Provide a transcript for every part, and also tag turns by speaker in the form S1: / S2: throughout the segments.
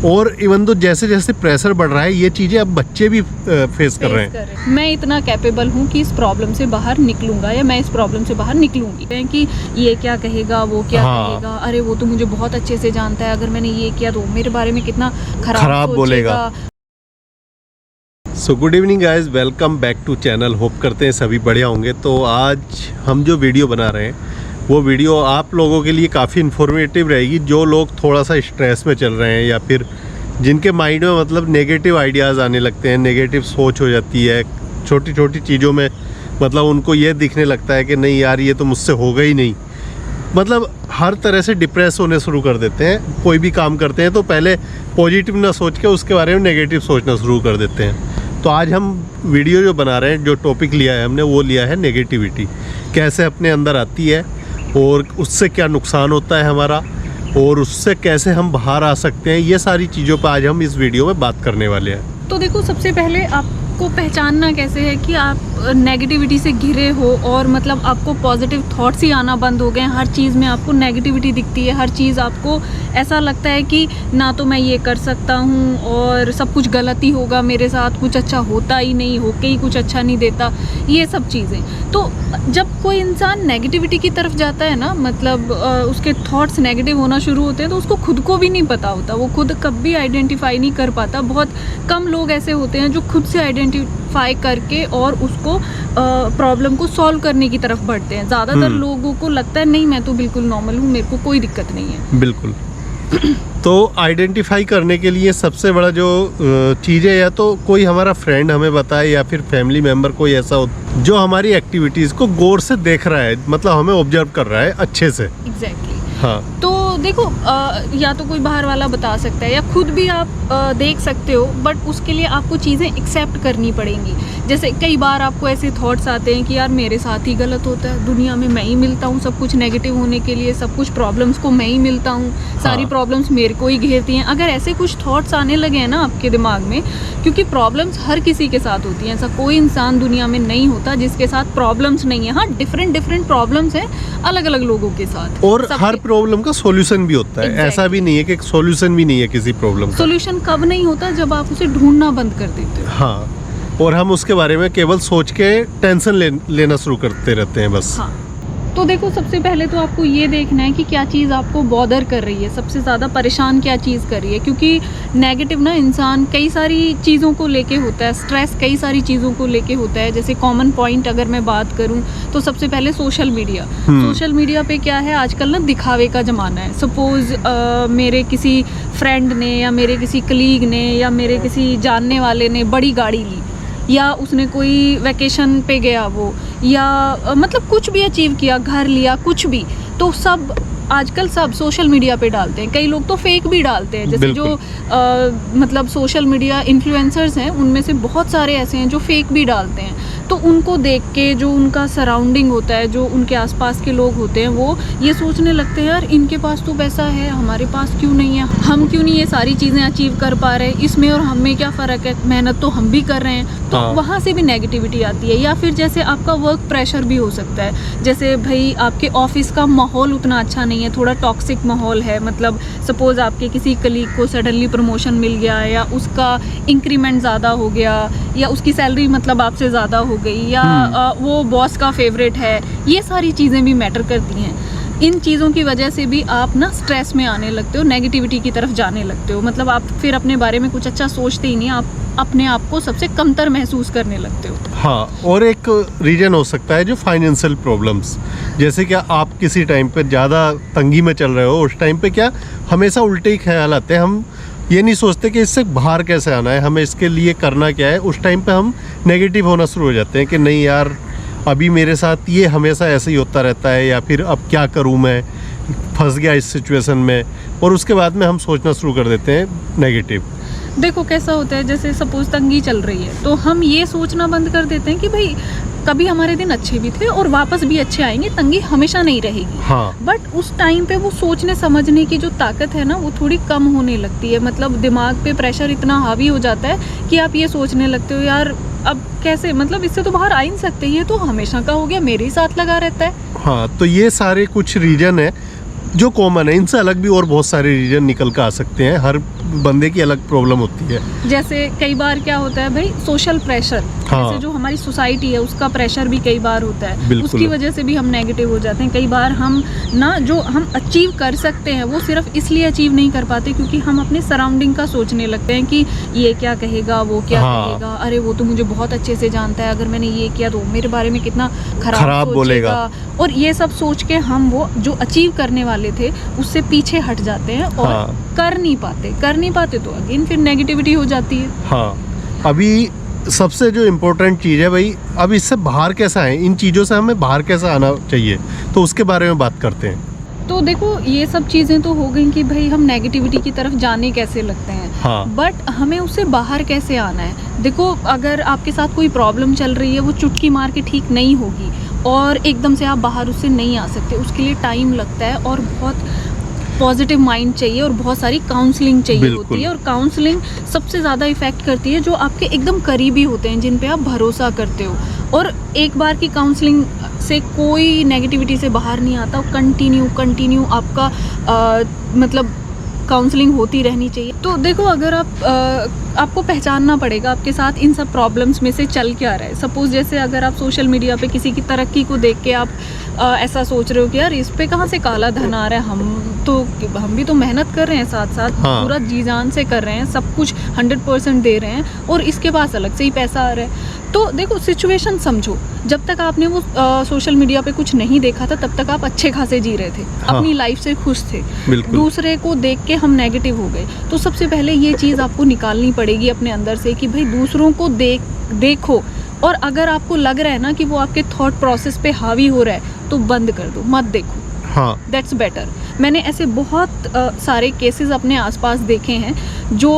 S1: और इवन तो जैसे जैसे प्रेशर बढ़ रहा है ये चीज़ें अब बच्चे भी फेस कर रहे हैं।
S2: मैं इतना कैपेबल हूँ कि इस प्रॉब्लम से बाहर निकलूंगा या मैं इस प्रॉब्लम से बाहर निकलूंगी कि ये क्या कहेगा, वो क्या कहेगा, अरे वो तो मुझे बहुत अच्छे से जानता है, अगर मैंने ये किया तो मेरे बारे में कितना खराब बोलेगा।
S1: So good evening guys, welcome back to channel. Hope करते हैं सभी बढ़िया होंगे। तो आज हम जो वीडियो बना रहे हैं वो वीडियो आप लोगों के लिए काफ़ी इन्फॉर्मेटिव रहेगी, जो लोग थोड़ा सा स्ट्रेस में चल रहे हैं या फिर जिनके माइंड में मतलब नेगेटिव आइडियाज़ आने लगते हैं, नेगेटिव सोच हो जाती है छोटी छोटी चीज़ों में। मतलब उनको ये दिखने लगता है कि नहीं यार ये तो मुझसे होगा ही नहीं, मतलब हर तरह से डिप्रेस होने शुरू कर देते हैं। कोई भी काम करते हैं तो पहले पॉजिटिव ना सोच के उसके बारे में नेगेटिव सोचना शुरू कर देते हैं। तो आज हम वीडियो जो बना रहे हैं, जो टॉपिक लिया है हमने वो लिया है नेगेटिविटी, कैसे अपने अंदर आती है और उससे क्या नुकसान होता है हमारा और उससे कैसे हम बाहर आ सकते हैं। ये सारी चीज़ों पर आज हम इस वीडियो में बात करने वाले हैं।
S2: तो देखो, सबसे पहले आपको पहचानना कैसे है कि आप नेगेटिविटी से घिरे हो और मतलब आपको पॉजिटिव थॉट्स ही आना बंद हो गए हैं। हर चीज़ में आपको नेगेटिविटी दिखती है, हर चीज़ आपको ऐसा लगता है कि ना तो मैं ये कर सकता हूँ और सब कुछ गलत ही होगा मेरे साथ, कुछ अच्छा होता ही नहीं, होके ही कुछ अच्छा नहीं देता, ये सब चीज़ें। तो जब कोई इंसान नेगेटिविटी की तरफ जाता है ना, मतलब उसके थॉट्स नेगेटिव होना शुरू होते हैं तो उसको खुद को भी नहीं पता होता, वो खुद कभी आइडेंटिफाई नहीं कर पाता। बहुत कम लोग ऐसे होते हैं जो खुद से आइडेंटिफाई करके और उसको प्रॉब्लम को सॉल्व करने की तरफ बढ़ते हैं। ज़्यादातर लोगों को लगता है नहीं मैं तो बिल्कुल नॉर्मल हूँ, मेरे को कोई दिक्कत नहीं है।
S1: बिल्कुल। तो आइडेंटिफाई करने के लिए सबसे बड़ा जो चीज़ है, या तो कोई हमारा फ्रेंड हमें बताए या फिर फैमिली मेम्बर कोई ऐसा हो जो हमारी एक्टिविटीज़ को गौर से देख रहा है, मतलब हमें ऑब्जर्व कर रहा है अच्छे से।
S2: एग्जैक्टली।
S1: हाँ,
S2: तो देखो, या तो कोई बाहर वाला बता सकता है या खुद भी आप देख सकते हो, बट उसके लिए आपको चीज़ें एक्सेप्ट करनी पड़ेंगी। जैसे कई बार आपको ऐसे थॉट्स आते हैं कि यार मेरे साथ ही गलत होता है, दुनिया में मैं ही मिलता हूँ सब कुछ नेगेटिव होने के लिए, सब कुछ प्रॉब्लम्स को मैं ही मिलता हूँ, सारी प्रॉब्लम्स मेरे को ही घेरती हैं। अगर ऐसे कुछ थॉट्स आने लगे हैं ना आपके दिमाग में, क्योंकि प्रॉब्लम्स हर किसी के साथ होती हैं, ऐसा कोई इंसान दुनिया में नहीं होता जिसके साथ प्रॉब्लम्स नहीं है। हाँ, डिफरेंट प्रॉब्लम्स हैं अलग अलग लोगों के साथ,
S1: और हर प्रॉब्लम का सॉल्यूशन भी होता है। ऐसा भी नहीं है कि सॉल्यूशन भी नहीं है किसी प्रॉब्लम का।
S2: सॉल्यूशन कब नहीं होता? जब आप उसे ढूंढना बंद कर देते हो।
S1: हाँ, और हम उसके बारे में केवल सोच के टेंशन लेना शुरू करते रहते हैं बस।
S2: हाँ, तो देखो, सबसे पहले तो आपको ये देखना है कि क्या चीज़ आपको बॉदर कर रही है, सबसे ज़्यादा परेशान क्या चीज़ कर रही है। क्योंकि नेगेटिव ना इंसान कई सारी चीज़ों को लेके होता है, स्ट्रेस कई सारी चीज़ों को लेके होता है। जैसे कॉमन पॉइंट अगर मैं बात करूं तो सबसे पहले सोशल मीडिया। सोशल मीडिया पे क्या है आजकल ना, दिखावे का ज़माना है। सपोज़ मेरे किसी फ्रेंड ने या मेरे किसी कलीग ने या मेरे किसी जानने वाले ने बड़ी गाड़ी ली, या उसने कोई वैकेशन पे गया वो, या मतलब कुछ भी अचीव किया, घर लिया, कुछ भी, तो सब आजकल सब सोशल मीडिया पे डालते हैं। कई लोग तो फेक भी डालते हैं, जैसे जो मतलब सोशल मीडिया इन्फ्लुएंसर्स हैं उनमें से बहुत सारे ऐसे हैं जो फेक भी डालते हैं। तो उनको देख के जो उनका सराउंडिंग होता है, जो उनके आसपास के लोग होते हैं, वो ये सोचने लगते हैं यार इनके पास तो पैसा है, हमारे पास क्यों नहीं है, हम क्यों नहीं ये सारी चीज़ें अचीव कर पा रहे, इसमें और हम में क्या फ़र्क है, मेहनत तो हम भी कर रहे हैं। तो वहाँ से भी नेगेटिविटी आती है। या फिर जैसे आपका वर्क प्रेशर भी हो सकता है, जैसे भाई आपके ऑफिस का माहौल उतना अच्छा नहीं है, थोड़ा टॉक्सिक माहौल है। मतलब सपोज़ आपके किसी कलीग को सडनली प्रमोशन मिल गया, या उसका इंक्रीमेंट ज़्यादा हो गया, या उसकी सैलरी मतलब आपसे ज़्यादा हो गई, या वो बॉस का फेवरेट है, ये सारी चीज़ें भी मैटर करती हैं। इन चीज़ों की वजह से भी आप ना स्ट्रेस में आने लगते हो, नेगेटिविटी की तरफ जाने लगते हो। मतलब आप फिर अपने बारे में कुछ अच्छा सोचते ही नहीं, आप अपने आप को सबसे कमतर महसूस करने लगते हो।
S1: हाँ, और एक रीजन हो सकता है जो फाइनेंशियल प्रॉब्लम्स, जैसे क्या आप किसी टाइम पे ज़्यादा तंगी में चल रहे हो, उस टाइम पे क्या हमेशा उल्टे ही ख्याल आते हैं। हम ये नहीं सोचते कि इससे बाहर कैसे आना है, हमें इसके लिए करना क्या है। उस टाइम पे हम नेगेटिव होना शुरू हो जाते हैं कि नहीं यार अभी मेरे साथ ये हमेशा ऐसे ही होता रहता है, या फिर अब क्या करूँ, मैं फंस गया इस सिचुएशन में, और उसके बाद में हम सोचना शुरू कर देते हैं नेगेटिव।
S2: देखो कैसा होता है, जैसे सपोज तंगी चल रही है तो हम ये सोचना बंद कर देते हैं कि भाई कभी हमारे दिन अच्छे भी थे और वापस भी अच्छे आएंगे, तंगी हमेशा नहीं रहेगी।
S1: हाँ।
S2: बट उस टाइम पे वो सोचने समझने की जो ताकत है ना, वो थोड़ी कम होने लगती है। मतलब दिमाग पे प्रेशर इतना हावी हो जाता है कि आप ये सोचने लगते हो यार अब कैसे, मतलब इससे तो बाहर आ ही नहीं सकते, ये तो हमेशा का हो गया, मेरे ही साथ लगा रहता है।
S1: हाँ, तो ये सारे कुछ रीजन है जो कॉमन है, इनसे अलग भी और बहुत सारे रीजन निकल कर आ सकते हैं। हर बंदे की अलग प्रॉब्लम होती है।
S2: जैसे कई बार क्या होता है भाई, सोशल प्रेशर,
S1: हाँ।
S2: जैसे जो हमारी सोसाइटी है उसका प्रेशर भी कई बार होता है,
S1: बिल्कुल।
S2: उसकी वजह से भी हम नेगेटिव हो जाते हैं। कई बार हम ना जो हम अचीव कर सकते हैं वो सिर्फ इसलिए अचीव नहीं कर पाते क्योंकि हम अपने सराउंडिंग का सोचने लगते हैं कि ये क्या कहेगा, वो क्या
S1: हाँ।
S2: कहेगा, अरे वो तो मुझे बहुत अच्छे से जानता है, अगर मैंने ये किया तो मेरे बारे में कितना
S1: खराब बोलेगा।
S2: और ये सब सोच के हम वो जो अचीव करने वाले थे उससे पीछे हट जाते हैं और
S1: हाँ।
S2: कर नहीं पाते तो अगेन फिर नेगेटिविटी हो जाती है।
S1: हाँ, अभी सबसे जो इम्पोर्टेंट चीज़ है भाई, अब इससे बाहर कैसा है, इन चीज़ों से हमें बाहर कैसा आना चाहिए, तो उसके बारे में बात करते हैं।
S2: तो देखो ये सब चीज़ें तो हो गई कि भाई हम नेगेटिविटी की तरफ जाने कैसे लगते हैं,
S1: हाँ।
S2: बट हमें उससे बाहर कैसे आना है। देखो अगर आपके साथ कोई प्रॉब्लम चल रही है वो चुटकी मार के ठीक नहीं होगी और एकदम से आप बाहर उससे नहीं आ सकते, उसके लिए टाइम लगता है और बहुत पॉजिटिव माइंड चाहिए और बहुत सारी काउंसलिंग चाहिए होती है। और काउंसलिंग सबसे ज़्यादा इफ़ेक्ट करती है जो आपके एकदम करीबी होते हैं, जिन पे आप भरोसा करते हो। और एक बार की काउंसलिंग से कोई नेगेटिविटी से बाहर नहीं आता, कंटिन्यू आपका मतलब काउंसलिंग होती रहनी चाहिए। तो देखो अगर आपको पहचानना पड़ेगा आपके साथ इन सब प्रॉब्लम्स में से चल क्या रहा है। सपोज़ जैसे अगर आप सोशल मीडिया पे किसी की तरक्की को देख के आप ऐसा सोच रहे हो कि यार इस पे कहाँ से काला धन आ रहा है, हम भी तो मेहनत कर रहे हैं साथ साथ,
S1: हाँ।
S2: पूरा जी जान से कर रहे हैं, सब कुछ 100% दे रहे हैं और इसके पास अलग से ही पैसा आ रहा है। तो देखो सिचुएशन समझो, जब तक आपने वो सोशल मीडिया पे कुछ नहीं देखा था तब तक आप अच्छे खासे जी रहे थे,
S1: हाँ।
S2: अपनी लाइफ से खुश थे।
S1: बिल्कुल।
S2: दूसरे को देख के हम नेगेटिव हो गए। तो सबसे पहले ये चीज़ आपको निकालनी पड़ेगी अपने अंदर से कि भाई दूसरों को देखो, और अगर आपको लग रहा है ना कि वो आपके थॉट प्रोसेस पे हावी हो रहा है तो बंद कर दो, मत देखो।
S1: हाँ।
S2: That's better. मैंने ऐसे बहुत सारे केसेस अपने आसपास देखे हैं जो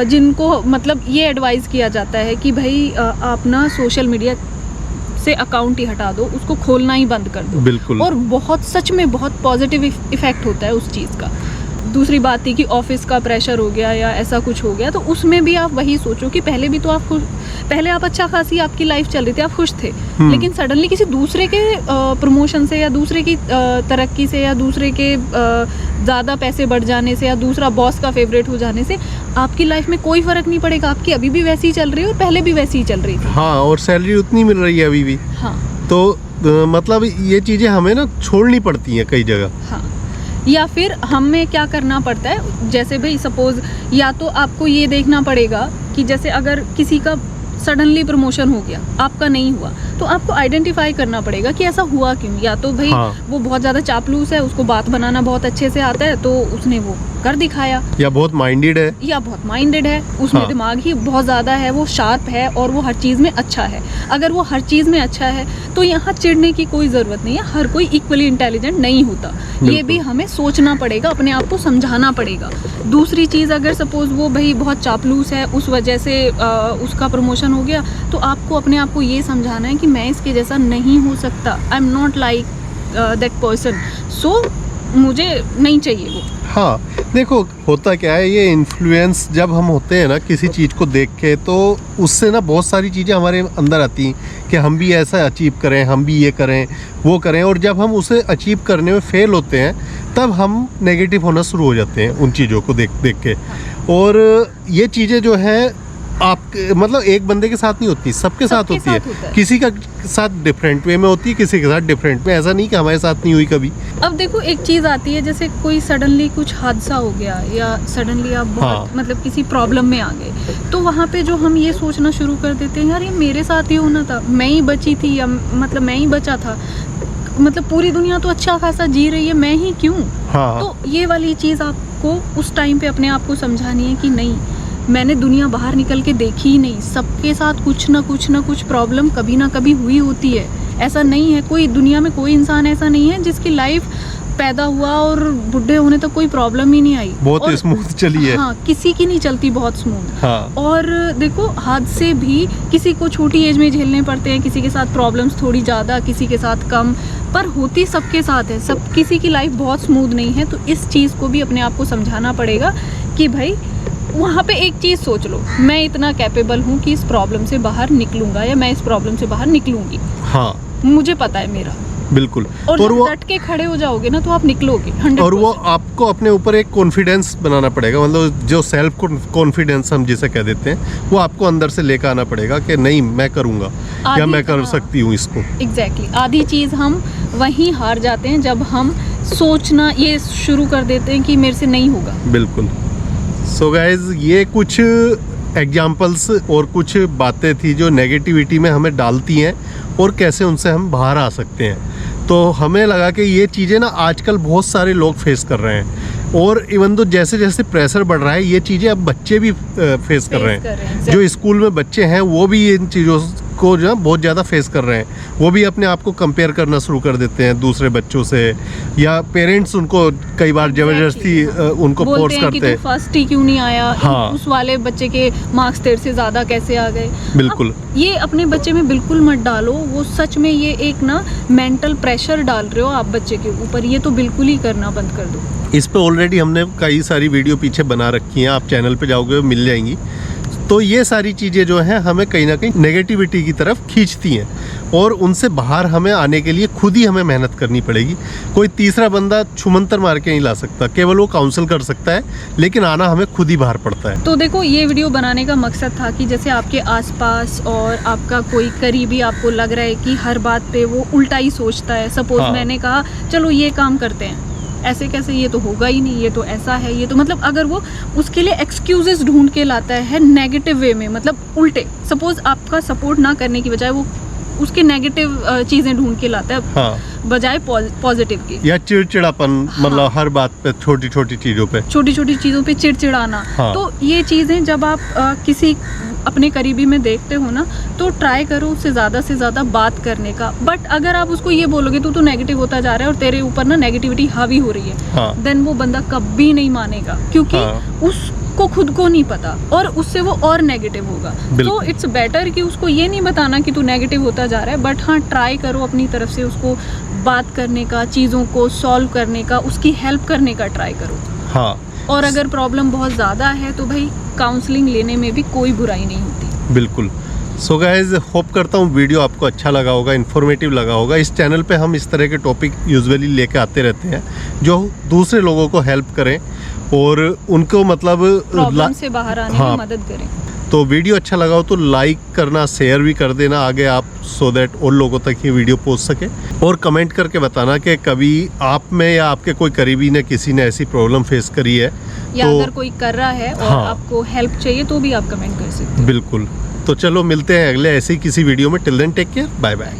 S2: जिनको मतलब ये एडवाइस किया जाता है कि भाई आप ना सोशल मीडिया से अकाउंट ही हटा दो, उसको खोलना ही बंद कर दो।
S1: बिल्कुल।
S2: और बहुत सच में बहुत पॉजिटिव इफेक्ट होता है उस चीज़ का। दूसरी बात थी कि ऑफिस का प्रेशर हो गया या ऐसा कुछ हो गया, तो उसमें भी आप वही सोचो कि पहले आप अच्छा खासी आपकी लाइफ चल रही थी, आप खुश थे, लेकिन सडनली किसी दूसरे के प्रमोशन से या दूसरे की तरक्की से या दूसरे के ज़्यादा पैसे बढ़ जाने से या दूसरा बॉस का फेवरेट हो जाने से आपकी लाइफ में कोई फ़र्क नहीं पड़ेगा। आपकी अभी भी वैसी ही चल रही है और पहले भी वैसी ही चल रही थी।
S1: हाँ, और सैलरी उतनी मिल रही है अभी भी।
S2: हाँ।
S1: तो मतलब ये चीज़ें हमें ना छोड़नी पड़ती हैं कई जगह।
S2: हाँ, या फिर हमें क्या करना पड़ता है, जैसे भाई सपोज़ या तो आपको ये देखना पड़ेगा कि जैसे अगर किसी का सडनली प्रमोशन हो गया, आपका नहीं हुआ, तो आपको आइडेंटिफाई करना पड़ेगा कि ऐसा हुआ क्यों। या तो भाई
S1: हाँ।
S2: वो बहुत ज़्यादा चापलूस है, उसको बात बनाना बहुत अच्छे से आता है तो उसने वो कर दिखाया,
S1: या बहुत माइंडेड है,
S2: या बहुत माइंडेड है, उसमें
S1: हाँ।
S2: दिमाग ही बहुत ज़्यादा है, वो शार्प है और वो हर चीज़ में अच्छा है। अगर वो हर चीज़ में अच्छा है तो यहाँ चिढ़ने की कोई ज़रूरत नहीं है, हर कोई इक्वली इंटेलिजेंट नहीं होता। ये भी हमें सोचना पड़ेगा, अपने आप को समझाना पड़ेगा। दूसरी चीज़, अगर सपोज़ वो भाई बहुत चापलूस है, उस वजह से उसका प्रमोशन हो गया, तो आपको अपने आप को ये समझाना है कि मैं इसके जैसा नहीं हो सकता, I am not like that person, so मुझे नहीं चाहिए वो।
S1: हाँ। देखो होता क्या है, ये इन्फ्लुएंस जब हम होते हैं ना किसी चीज़ को देख के, तो उससे ना बहुत सारी चीज़ें हमारे अंदर आती हैं कि हम भी ऐसा अचीव करें, हम भी ये करें वो करें, और जब हम उसे अचीव करने में फेल होते हैं तब हम नेगेटिव होना शुरू हो जाते हैं उन चीज़ों को देख देख के। और ये चीज़ें जो है आप मतलब एक बंदे के साथ नहीं होती, सबके साथ होती है। किसी का साथ डिफरेंट वे में होती है, किसी के साथ डिफरेंट में, ऐसा नहीं कि हमारे साथ नहीं हुई कभी।
S2: अब देखो एक चीज़ आती है, जैसे कोई सडनली कुछ हादसा हो गया या सडनली आप बहुत मतलब किसी प्रॉब्लम में आ गए, तो वहाँ पे जो हम ये सोचना शुरू कर देते हैं, यार ये मेरे साथ ही होना था, मैं ही बची थी, या मतलब मैं ही बचा था, मतलब पूरी दुनिया तो अच्छा खासा जी रही है, मैं ही क्यों।
S1: हाँ।
S2: तो ये वाली चीज़ आपको उस टाइम पे अपने आप को समझानी है कि नहीं, मैंने दुनिया बाहर निकल के देखी ही नहीं, सबके साथ कुछ ना कुछ प्रॉब्लम कभी ना कभी हुई होती है। ऐसा नहीं है, कोई दुनिया में कोई इंसान ऐसा नहीं है जिसकी लाइफ पैदा हुआ और बुढ़े होने तक कोई प्रॉब्लम ही नहीं आई,
S1: बहुत स्मूथ चली है।
S2: हाँ, किसी की नहीं चलती बहुत स्मूथ।
S1: हाँ।
S2: और देखो हादसे भी किसी को छोटी एज में झेलने पड़ते हैं, किसी के साथ प्रॉब्लम्स थोड़ी ज़्यादा, किसी के साथ कम, पर होती सबके साथ है, सब किसी की लाइफ बहुत स्मूथ नहीं है। तो इस चीज़ को भी अपने आप को समझाना पड़ेगा कि भाई वहाँ पे एक चीज़ सोच लो, मैं इतना कैपेबल हूँ कि इस प्रॉब्लम से बाहर निकलूँगा, या मैं इस प्रॉब्लम से बाहर निकलूँगी।
S1: हाँ।
S2: मुझे पता है मेरा,
S1: बिल्कुल।
S2: और
S1: और
S2: जब
S1: वो
S2: डट के खड़े हो जाओगे ना तो आप निकलोगे 100%।
S1: और वो आपको अपने ऊपर एक कॉन्फिडेंस बनाना पड़ेगा, मतलब जो सेल्फ कॉन्फिडेंस हम जिसे कह देते हैं, वो आपको अंदर से लेकर आना पड़ेगा कि नहीं मैं करूँगा या
S2: आधी-
S1: मैं कर
S2: हाँ।
S1: सकती हूँ इसको।
S2: एग्जैक्टली आधी चीज़ हम वहीं हार जाते हैं जब हम सोचना ये शुरू कर देते हैं कि मेरे से नहीं होगा।
S1: बिल्कुल। सो गाइज ये कुछ एग्जाम्पल्स और कुछ बातें थी जो नेगेटिविटी में हमें डालती हैं और कैसे उनसे हम बाहर आ सकते हैं। तो हमें लगा कि ये चीज़ें ना आजकल बहुत सारे लोग फेस कर रहे हैं, और इवन तो जैसे जैसे प्रेशर बढ़ रहा है ये चीज़ें अब बच्चे भी फेस कर रहे हैं। जो स्कूल में बच्चे हैं वो भी इन चीज़ों को जो है बहुत ज़्यादा फेस कर रहे हैं। वो भी अपने आप को कंपेयर करना शुरू कर देते हैं दूसरे बच्चों से, या पेरेंट्स उनको कई बार ज़बरदस्ती उनको फोर्स
S2: बोलते हैं कि
S1: करते
S2: तू फर्स्ट ही क्यों नहीं आया,
S1: हाँ।
S2: उस वाले बच्चे के मार्क्स तेरे से ज़्यादा कैसे आ गए।
S1: बिल्कुल।
S2: अब ये अपने बच्चे में बिल्कुल मत डालो, वो सच में ये एक ना मेंटल प्रेशर डाल रहे हो आप बच्चे के ऊपर, ये तो बिल्कुल ही करना बंद कर दो।
S1: इस पे ऑलरेडी हमने कई सारी वीडियो पीछे बना रखी हैं, आप चैनल पे जाओगे मिल जाएंगी। तो ये सारी चीज़ें जो हैं हमें कहीं ना कहीं नेगेटिविटी की तरफ खींचती हैं, और उनसे बाहर हमें आने के लिए खुद ही हमें मेहनत करनी पड़ेगी। कोई तीसरा बंदा छुमंतर मार के नहीं ला सकता, केवल वो काउंसिल कर सकता है, लेकिन आना हमें खुद ही बाहर पड़ता है।
S2: तो देखो ये वीडियो बनाने का मकसद था कि जैसे आपके आसपास और आपका कोई करीबी आपको लग रहा है कि हर बात पे वो उल्टा ही सोचता है। सपोज
S1: हाँ।
S2: मैंने कहा चलो ये काम करते हैं, ऐसे कैसे, ये तो होगा ही नहीं, ये तो ऐसा है, ये तो मतलब अगर वो उसके लिए एक्सक्यूजेस ढूंढ के लाता है नेगेटिव वे में, मतलब उल्टे, सपोज आपका सपोर्ट ना करने की बजाय वो उसके नेगेटिव चीज़ें ढूंढ के लाता है,
S1: हाँ।
S2: बजाय पॉजिटिव की।
S1: या चिड़चिड़ापन, मतलब हर बात पे छोटी छोटी चीज़ों पे
S2: छोटी छोटी चीज़ों पे चिड़चिड़ाना।
S1: हाँ।
S2: तो ये चीज़ें जब आप किसी अपने करीबी में देखते हो ना, तो ट्राई करो उससे ज़्यादा से ज़्यादा बात करने का। बट अगर आप उसको ये बोलोगे तू तो नेगेटिव होता जा रहा है और तेरे ऊपर ना नेगेटिविटी हावी हो रही है,
S1: हाँ।
S2: देन वो बंदा कभी नहीं मानेगा, क्योंकि
S1: हाँ।
S2: उसको खुद को नहीं पता और उससे वो और नेगेटिव होगा। तो
S1: बिल्कुल।
S2: इट्स बेटर कि उसको ये नहीं बताना कि तू नेगेटिव होता जा रहा है, बट हाँ ट्राई करो अपनी तरफ से उसको बात करने का, चीज़ों को सॉल्व करने का, उसकी हेल्प करने का ट्राई करो।
S1: हाँ।
S2: और अगर प्रॉब्लम बहुत ज़्यादा है तो भाई काउंसलिंग लेने में भी कोई बुराई नहीं होती।
S1: बिल्कुल। सो गाइज होप करता हूँ वीडियो आपको अच्छा लगा होगा, इन्फॉर्मेटिव लगा होगा। इस चैनल पे हम इस तरह के टॉपिक यूजुअली लेके आते रहते हैं जो दूसरे लोगों को हेल्प करें और उनको मतलब
S2: प्रॉब्लम से बाहर आने
S1: हाँ।
S2: में मदद करें।
S1: तो वीडियो अच्छा लगा हो तो लाइक करना, शेयर भी कर देना आगे आप, सो दैट और लोगों तक ये वीडियो पहुंच सके। और कमेंट करके बताना कि कभी आप में या आपके कोई करीबी ने किसी ने ऐसी प्रॉब्लम फेस करी है,
S2: या
S1: तो
S2: अगर कोई कर रहा है और
S1: हाँ।
S2: आपको हेल्प चाहिए तो भी आप कमेंट कर सकते हो।
S1: बिल्कुल। तो चलो मिलते हैं अगले ऐसे ही किसी वीडियो में। Till then take care, bye bye.